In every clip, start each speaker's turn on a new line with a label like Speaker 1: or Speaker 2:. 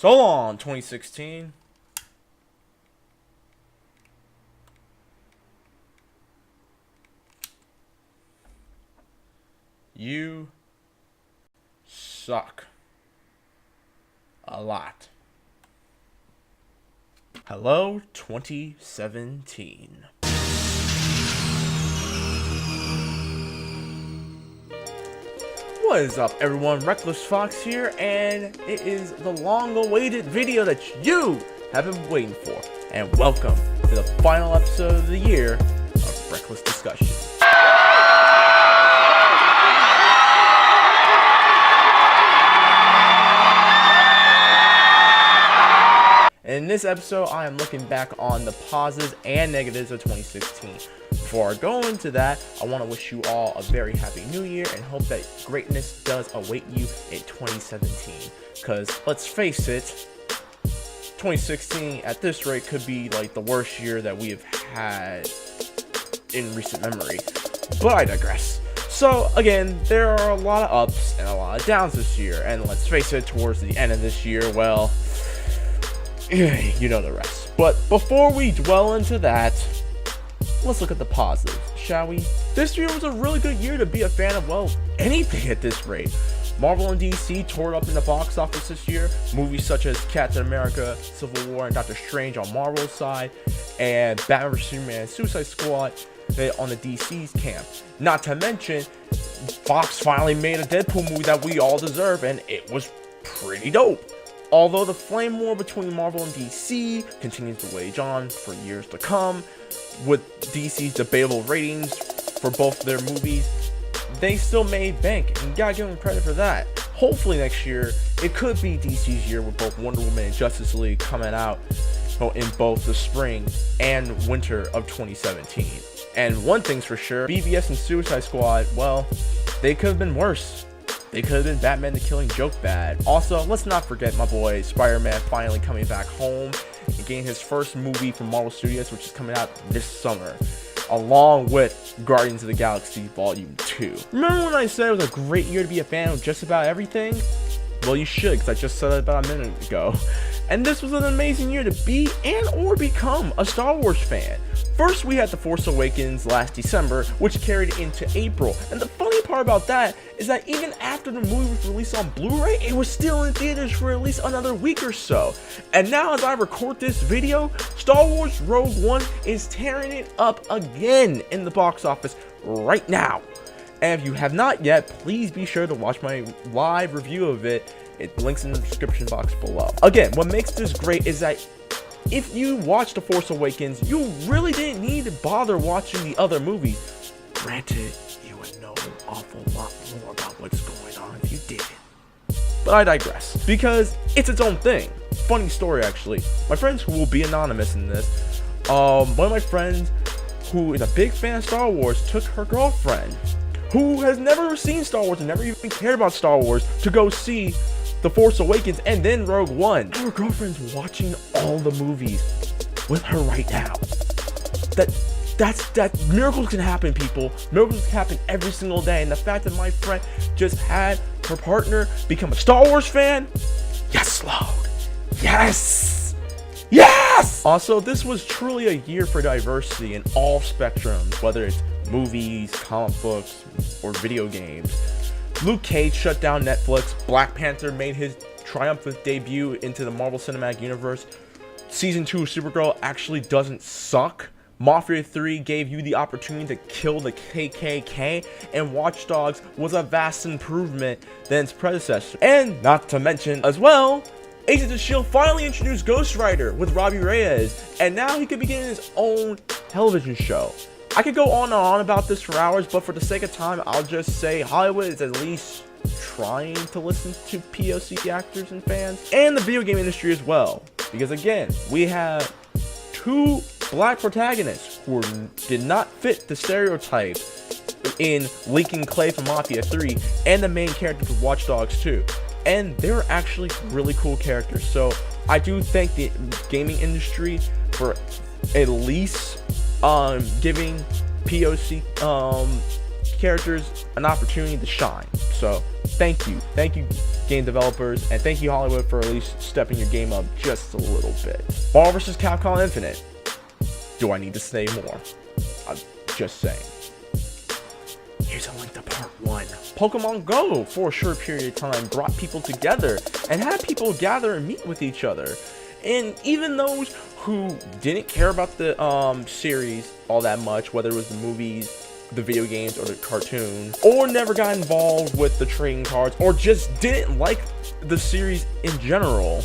Speaker 1: So long, 2016. You suck. A lot. Hello, 2017. What is up, everyone? Reckless Fox here, and it is the long-awaited video that you have been waiting for. And welcome to the final episode of the year of Reckless Discussion. In this episode, I am looking back on the positives and negatives of 2016. Before I go into that, I want to wish you all a very happy new year and hope that greatness does await you in 2017. Because let's face it, 2016 at this rate could be like the worst year that we have had in recent memory. But I digress. So again, there are a lot of ups and a lot of downs this year. And let's face it, towards the end of this year, well, you know the rest. But before we dwell into that, let's look at the positives, shall we? This year was a really good year to be a fan of, well, anything at this rate. Marvel and DC tore it up in the box office this year. Movies such as Captain America, Civil War, and Doctor Strange on Marvel's side, and Batman vs Superman and Suicide Squad on the DC's camp. Not to mention, Fox finally made a Deadpool movie that we all deserve, and it was pretty dope. Although the flame war between Marvel and DC continues to wage on for years to come, with DC's debatable ratings for both their movies, they still made bank, and you gotta give them credit for that. Hopefully next year, it could be DC's year with both Wonder Woman and Justice League coming out in both the spring and winter of 2017. And one thing's for sure, BVS and Suicide Squad, well, they could have been worse. They could have been Batman the Killing Joke bad. Also, let's not forget my boy Spider-Man finally coming back home and getting his first movie from Marvel Studios, which is coming out this summer, along with Guardians of the Galaxy Volume 2. Remember when I said it was a great year to be a fan of just about everything? Well, you should, because I just said it about a minute ago. And this was an amazing year to be and or become a Star Wars fan. First, we had The Force Awakens last December, which carried into April. And the funny part about that is that even after the movie was released on Blu-ray, it was still in theaters for at least another week or so. And now as I record this video, Star Wars Rogue One is tearing it up again in the box office right now. And if you have not yet, please be sure to watch my live review of it. It links in the description box below. Again, what makes this great is that if you watch The Force Awakens, you really didn't need to bother watching the other movies. Granted, you would know an awful lot more about what's going on if you didn't. But I digress, because it's its own thing. Funny story, actually. My friends who will be anonymous in this, one of my friends who is a big fan of Star Wars took her girlfriend, who has never seen Star Wars and never even cared about Star Wars, to go see The Force Awakens and then Rogue One. Her girlfriend's watching all the movies with her right now. That miracles can happen, people. Miracles can happen every single day. And the fact that my friend just had her partner become a Star Wars fan, yes, Lord, yes, yes. Also, this was truly a year for diversity in all spectrums, whether it's movies, comic books, or video games. Luke Cage shut down Netflix. Black Panther made his triumphant debut into the Marvel Cinematic Universe. Season 2 of Supergirl actually doesn't suck. Mafia 3 gave you the opportunity to kill the KKK, and Watch Dogs was a vast improvement than its predecessor. And not to mention as well, Agents of S.H.I.E.L.D. finally introduced Ghost Rider with Robbie Reyes, and now he could be getting his own television show. I could go on and on about this for hours, but for the sake of time, I'll just say Hollywood is at least trying to listen to POC actors and fans, and the video game industry as well. Because again, we have two black protagonists who did not fit the stereotype in Lincoln Clay from Mafia 3 and the main character from Watch Dogs 2. And they're actually really cool characters. So I do thank the gaming industry for at least giving POC characters an opportunity to shine. So thank you game developers, and thank you Hollywood for at least stepping your game up just a little bit. Marvel vs. Capcom Infinite. Do I need to say more? I'm just saying. Here's a link to part 1. Pokemon Go, for a short period of time, brought people together and had people gather and meet with each other. And even those who didn't care about the series all that much, whether it was the movies, the video games, or the cartoon, or never got involved with the trading cards, or just didn't like the series in general,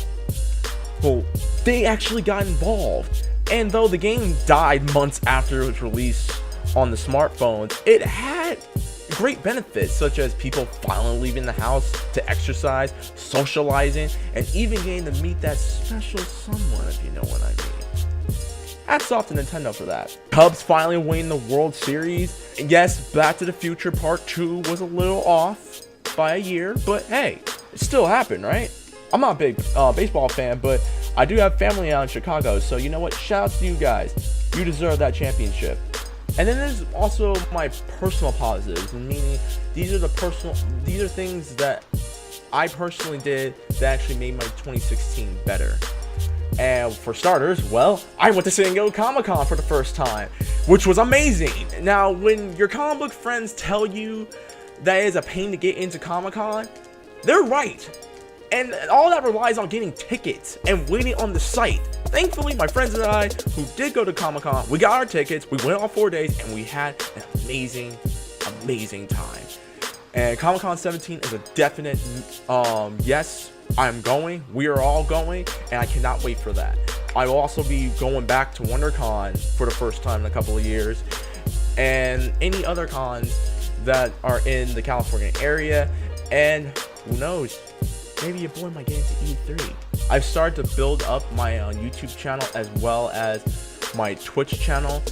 Speaker 1: well, they actually got involved. And though the game died months after it was released on the smartphones, it had great benefits, such as people finally leaving the house to exercise, socializing, and even getting to meet that special someone, if you know what I mean. Hats off to Nintendo for that. Cubs finally winning the World Series. Yes, Back to the Future Part 2 was a little off by a year, but hey, it still happened, right? I'm not a big baseball fan, but I do have family out in Chicago, so you know what? Shout out to you guys. You deserve that championship. And then there's also my personal positives, meaning these are things that I personally did that actually made my 2016 better. And for starters, well, I went to San Diego Comic-Con for the first time, which was amazing. Now, when your comic book friends tell you that it is a pain to get into Comic-Con, they're right. And all that relies on getting tickets and waiting on the site. Thankfully, my friends and I, who did go to Comic-Con, we got our tickets, we went all 4 days, and we had an amazing, amazing time. And Comic-Con 17 is a definite, yes, I'm going, we are all going, and I cannot wait for that. I will also be going back to WonderCon for the first time in a couple of years, and any other cons that are in the California area, and who knows, maybe your boy might get into E3. I've started to build up my YouTube channel as well as my Twitch channel,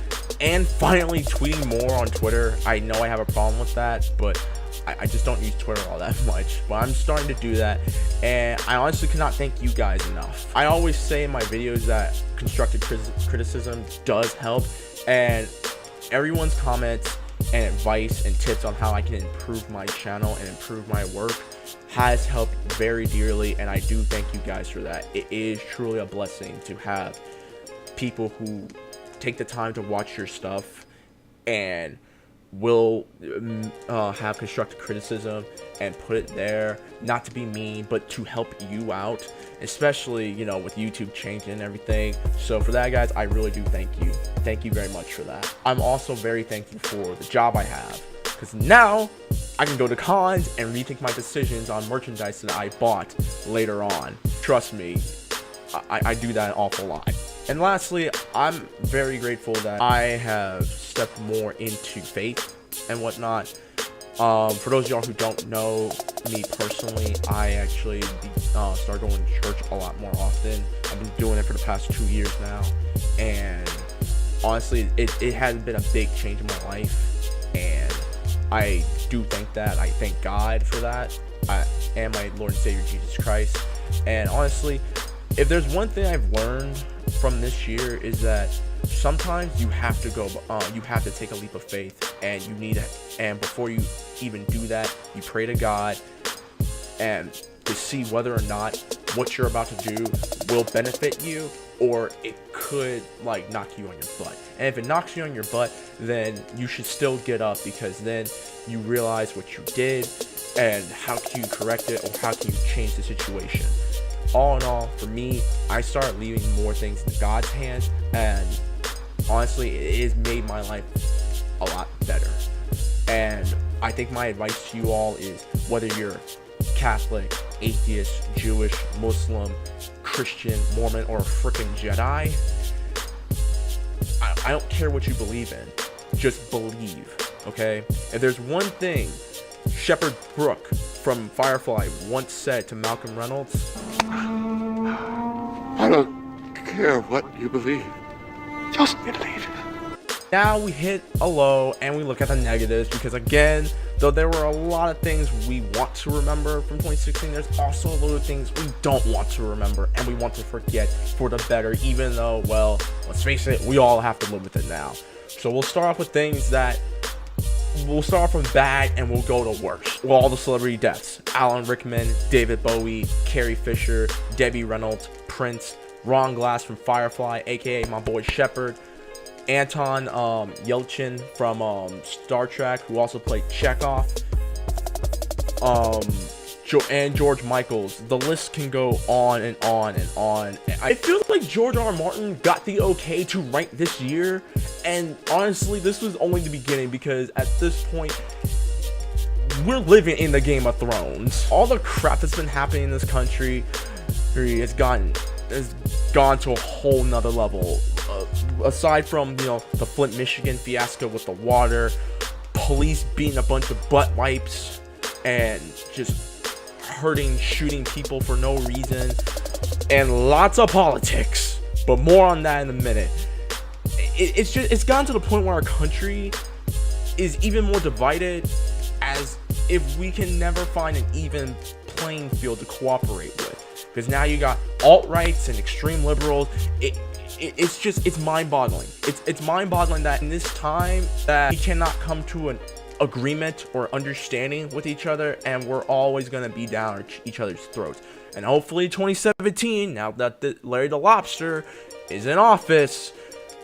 Speaker 1: and finally tweeting more on Twitter. I know I have a problem with that, but I just don't use Twitter all that much, but I'm starting to do that, and I honestly cannot thank you guys enough. I always say in my videos that constructive criticism does help, and everyone's comments and advice and tips on how I can improve my channel and improve my work has helped very dearly, and I do thank you guys for that. It is truly a blessing to have people who take the time to watch your stuff and will have constructive criticism and put it there, not to be mean, but to help you out, especially, you know, with YouTube changing and everything. So for that, guys, I really do thank you. Thank you very much for that. I'm also very thankful for the job I have, because now I can go to cons and rethink my decisions on merchandise that I bought later on. Trust me, I do that an awful lot. And lastly, I'm very grateful that I have stepped more into faith and whatnot. For those of y'all who don't know me personally, I actually started going to church a lot more often. I've been doing it for the past 2 years now, and honestly, it has been a big change in my life, and I do thank that. I thank God for that, and my Lord and Savior Jesus Christ. And honestly, if there's one thing I've learned from this year, is that sometimes you have to take a leap of faith, and you need it. And before you even do that, you pray to God and to see whether or not what you're about to do will benefit you, or it could like knock you on your butt. And if it knocks you on your butt, then you should still get up, because then you realize what you did and how can you correct it, or how can you change the situation. All in all, for me, I started leaving more things in God's hands, and honestly, it has made my life a lot better. And I think my advice to you all is, whether you're Catholic, atheist, Jewish, Muslim, Christian, Mormon, or a freaking Jedi, I don't care what you believe in, just believe, okay? If there's one thing Shepard Brooke from Firefly once said to Malcolm Reynolds,
Speaker 2: I don't care what you believe, just believe.
Speaker 1: Now we hit a low and we look at the negatives, because again, though there were a lot of things we want to remember from 2016, there's also a lot of things we don't want to remember and we want to forget for the better, even though, well, let's face it, we all have to live with it now. So we'll start off with things that we'll start from bad and we'll go to worse. Well, all the celebrity deaths: Alan Rickman, David Bowie, Carrie Fisher, Debbie Reynolds, Prince, Ron Glass from Firefly, aka my boy Shepard, Anton Yelchin from Star Trek, who also played Chekhov, and George Michaels. The list can go on and on and on. I feel like George R. R. Martin got the okay to write this year, and honestly, this was only the beginning, because at this point, we're living in the Game of Thrones. All the crap that's been happening in this country has gone to a whole nother level. Aside from, the Flint, Michigan fiasco with the water, police beating a bunch of butt wipes, and just shooting people for no reason, and lots of politics, but more on that in a minute. It's gotten to the point where our country is even more divided, as if we can never find an even playing field to cooperate with, because now you got alt-rights and extreme liberals. It's mind-boggling. It's mind-boggling that in this time that we cannot come to an agreement or understanding with each other, and we're always going to be down each other's throats. And hopefully 2017, now that Larry the Lobster is in office,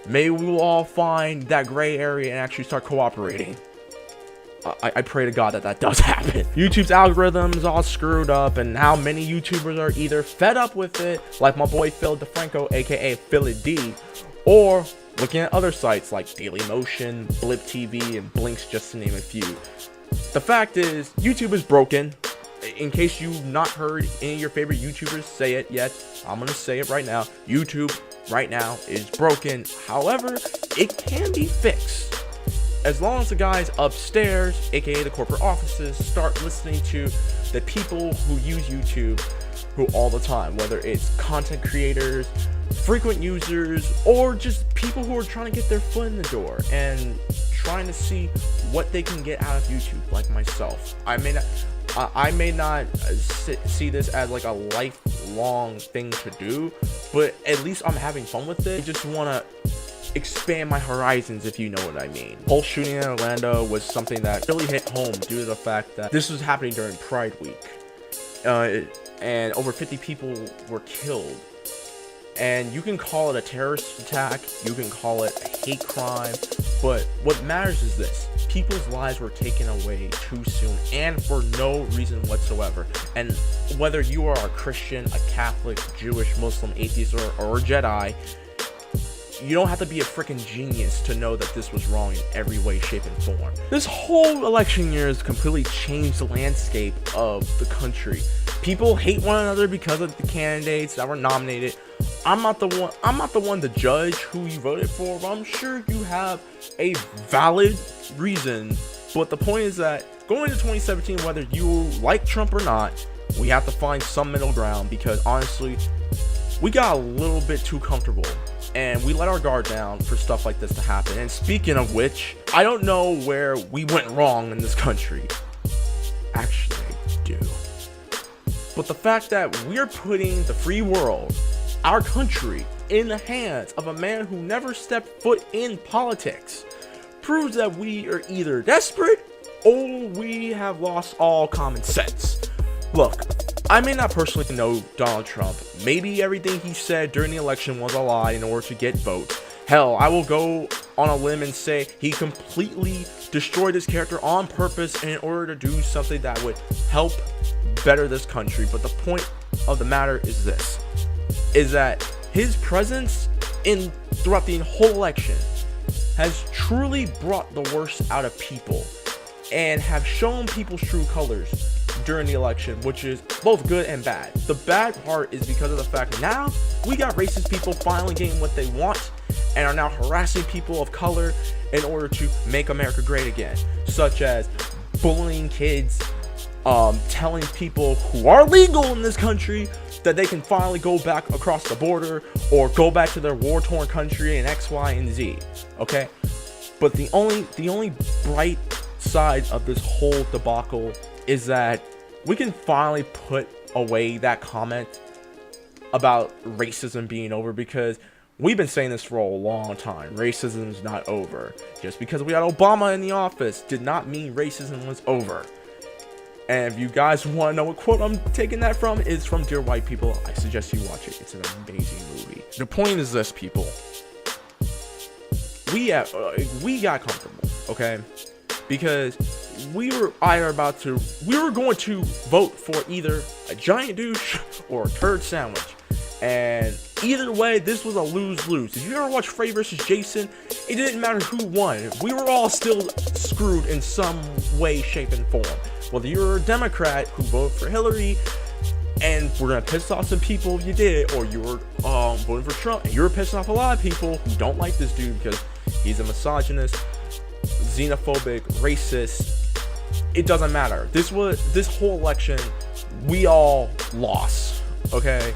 Speaker 1: maybe we will all find that gray area and actually start cooperating. I pray to God that does happen. YouTube's algorithm's all screwed up, and how many YouTubers are either fed up with it, like my boy Phil DeFranco, aka Philly D, or looking at other sites like Dailymotion, Blip TV, and Blinks, just to name a few. The fact is, YouTube is broken. In case you've not heard any of your favorite YouTubers say it yet, I'm gonna say it right now. YouTube right now is broken. However, it can be fixed, as long as the guys upstairs, aka the corporate offices, start listening to the people who use YouTube all the time, whether it's content creators, frequent users, or just people who are trying to get their foot in the door and trying to see what they can get out of YouTube, like myself. I may not see this as like a lifelong thing to do, but at least I'm having fun with it. I just want to expand my horizons, if you know what I mean. Whole shooting in Orlando was something that really hit home due to the fact that this was happening during Pride Week, and over 50 people were killed. And you can call it a terrorist attack, you can call it a hate crime, but what matters is this: people's lives were taken away too soon, and for no reason whatsoever. And whether you are a Christian, a Catholic, Jewish, Muslim, atheist, or a Jedi, you don't have to be a freaking genius to know that this was wrong in every way, shape, and form. This whole election year has completely changed the landscape of the country. People hate one another because of the candidates that were nominated. I'm not the one to judge who you voted for, but I'm sure you have a valid reason. But the point is that going into 2017, whether you like Trump or not, we have to find some middle ground, because honestly, we got a little bit too comfortable, and we let our guard down for stuff like this to happen. And speaking of which, I don't know where we went wrong in this country. Actually, I do. But the fact that we're putting the free world, our country, in the hands of a man who never stepped foot in politics proves that we are either desperate or we have lost all common sense. Look, I may not personally know Donald Trump. Maybe everything he said during the election was a lie in order to get votes. Hell, I will go on a limb and say he completely destroyed his character on purpose in order to do something that would help better this country. But the point of the matter is this, is that his presence throughout the whole election has truly brought the worst out of people and have shown people's true colors during the election, which is both good and bad. The bad part is because of the fact now we got racist people finally getting what they want and are now harassing people of color in order to make America great again, such as bullying kids, telling people who are legal in this country that they can finally go back across the border or go back to their war-torn country in X, Y, and Z. Okay, but the only bright side of this whole debacle is that we can finally put away that comment about racism being over, because We've been saying this for a long time. Racism is not over. Just because we had Obama in the office did not mean racism was over. And if you guys want to know what quote I'm taking that from, is from Dear White People. I suggest you watch it. It's an amazing movie. The point is this, people. We got comfortable, okay? Because we were going to vote for either a giant douche or a turd sandwich. And either way, this was a lose-lose. If you ever watched Freddy vs. Jason, it didn't matter who won. We were all still screwed in some way, shape, and form. Whether you were a Democrat who voted for Hillary, and we're gonna piss off some people if you did, or you were voting for Trump, and you were pissing off a lot of people who don't like this dude because he's a misogynist, xenophobic, racist. It doesn't matter. This whole election, we all lost, okay?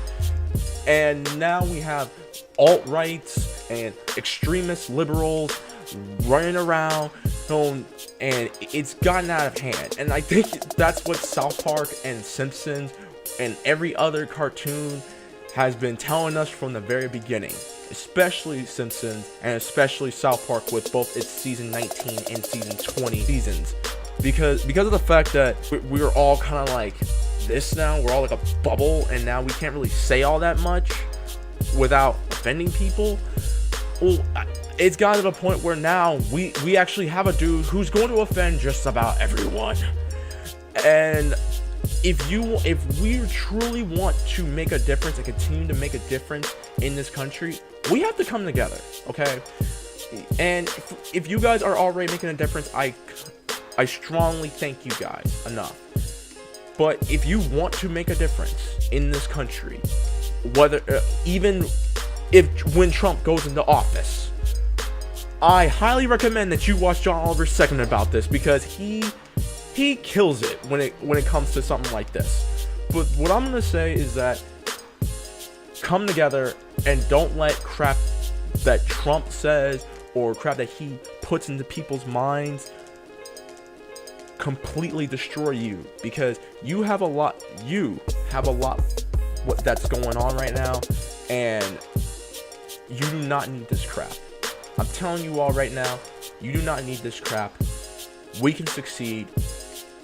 Speaker 1: And now we have alt-rights and extremist liberals running around, and it's gotten out of hand. And I think that's what South Park and Simpsons and every other cartoon has been telling us from the very beginning, especially Simpsons and especially South Park with both its season 19 and season 20 seasons, because of the fact that we're all kind of like this now. We're all like a bubble, and now we can't really say all that much without offending people. Well, it's got to the point where now we actually have a dude who's going to offend just about everyone. And if we truly want to make a difference and continue to make a difference in this country, we have to come together, okay? And if you guys are already making a difference, I strongly thank you guys enough. But if you want to make a difference in this country, whether even when Trump goes into office, I highly recommend that you watch John Oliver's segment about this, because he kills it when it comes to something like this. But what I'm gonna say is that come together and don't let crap that Trump says or crap that he puts into people's minds completely destroy you, because you have a lot what that's going on right now, and you do not need this crap. I'm telling you all right now, you do not need this crap. We can succeed,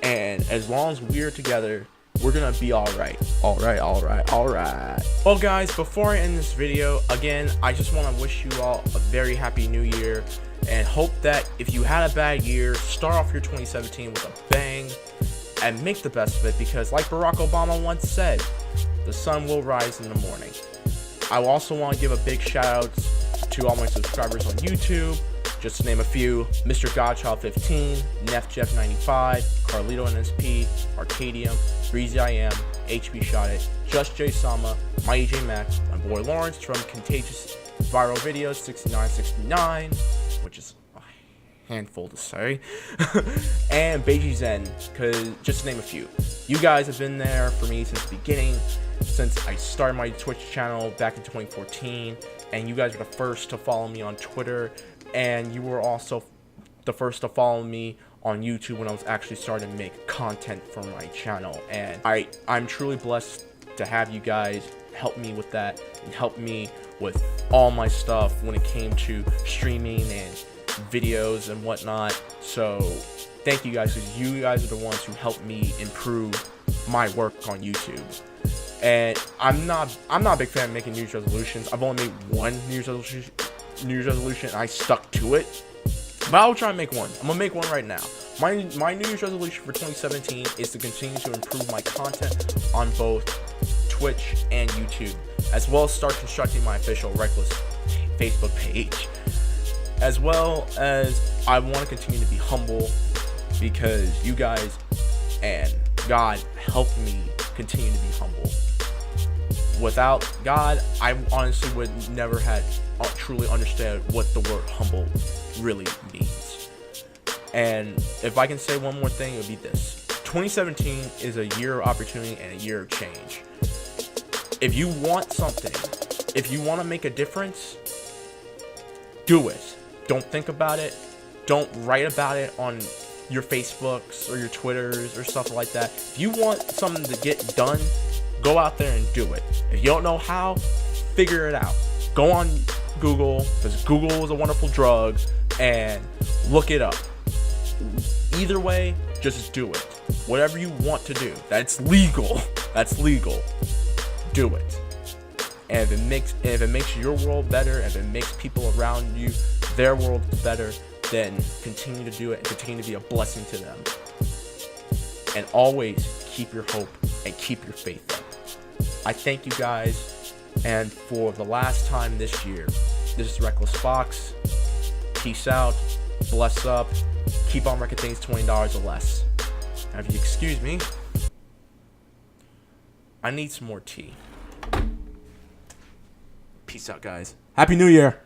Speaker 1: and as long as we're together, we're gonna be all right. All right. Well, guys, before I end this video, again, I just want to wish you all a very happy new year, and hope that if you had a bad year, start off your 2017 with a bang and make the best of it, because like Barack Obama once said, the sun will rise in the morning. I also want to give a big shout out to all my subscribers on YouTube, just to name a few: Mr. Godchild 15, NefJeff95, Carlito NSP, Arcadium, Breezy IM, HB Shot It, Just J Sama, Mighty J Max, my boy Lawrence from Contagious Viral Videos 6969, which is a handful to say, and Beiji Zen, cause just to name a few. You guys have been there for me since the beginning, since I started my Twitch channel back in 2014, and you guys were the first to follow me on Twitter, and you were also the first to follow me on YouTube when I was actually starting to make content for my channel. And I'm truly blessed to have you guys help me with that and help me with all my stuff when it came to streaming and videos and whatnot. So thank you guys, because you guys are the ones who helped me improve my work on YouTube. And I'm not a big fan of making New Year's resolutions. I've only made one New Year's resolution, and I stuck to it. But I'll try and make one. I'm gonna make one right now. My New Year's resolution for 2017 is to continue to improve my content on both Twitch and YouTube, as well as start constructing my official Reckless Facebook page. As well as I want to continue to be humble, because you guys and God helped me continue to be humble. Without God, I honestly would never have truly understood what the word humble really means. And if I can say one more thing, it would be this: 2017 is a year of opportunity and a year of change. If you want something, if you want to make a difference, do it. Don't think about it. Don't write about it on your Facebooks or your Twitters or stuff like that. If you want something to get done, go out there and do it. If you don't know how, figure it out. Go on Google, because Google is a wonderful drug, and look it up. Either way, just do it. Whatever you want to do, that's legal. That's legal. Do it. And if it makes your world better, if it makes people around you, their world better, then continue to do it and continue to be a blessing to them. And always keep your hope and keep your faith up. I thank you guys. And for the last time this year, this is Reckless Fox. Peace out. Bless up. Keep on wrecking things $20 or less. Now, if you excuse me, I need some more tea. Peace out, guys. Happy New Year.